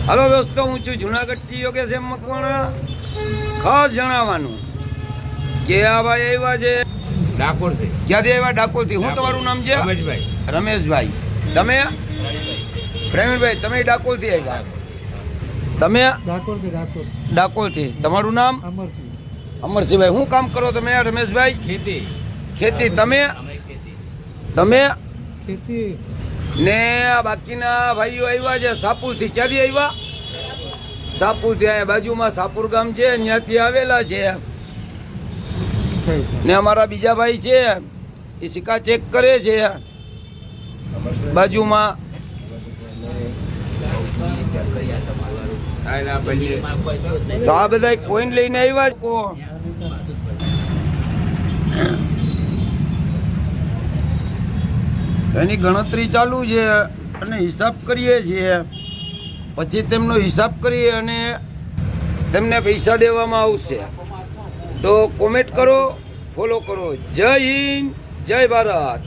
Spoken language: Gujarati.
હાલો દોસ્તો, હું છું જુનાગઢથી યોગેશ એમ મકવાણા. ખાસ જણાવવાનું કે આ ભાઈ આવ્યા છે ડાકોરથી. ક્યાંથી આવ્યા? ડાકોરથી. શું તમારું નામ છે? રમેશભાઈ. રમેશભાઈ. તમે? પ્રવીણભાઈ, તમે ડાકોરથી આવ્યા? તમે? ડાકોરથી. તમારું નામ? અમરસિંહભાઈ. શું કામ કરો તમે રમેશભાઈ? ખેતી. ખેતી. તમે? ને આ બાકીના ભાઈઓ આવ્યા છે સાપુરથી. ક્યાંથી આવ્યા? સાપુરથી. અહીંયા બાજુમાં સાપુર ગામ છે, ત્યાંથી આવેલા છે. ને અમારા બીજા ભાઈ છે એ સિક્કા ચેક કરે છે બાજુમાં. તો આ બધા કોઈન લઈને આવ્યા છે. એની ગણતરી ચાલુ છે અને હિસાબ કરીએ છીએ. પછી તેમનો હિસાબ કરીએ અને તેમને પૈસા દેવામાં આવશે. તો કોમેન્ટ કરો, ફોલો કરો. જય હિન્દ, જય ભારત.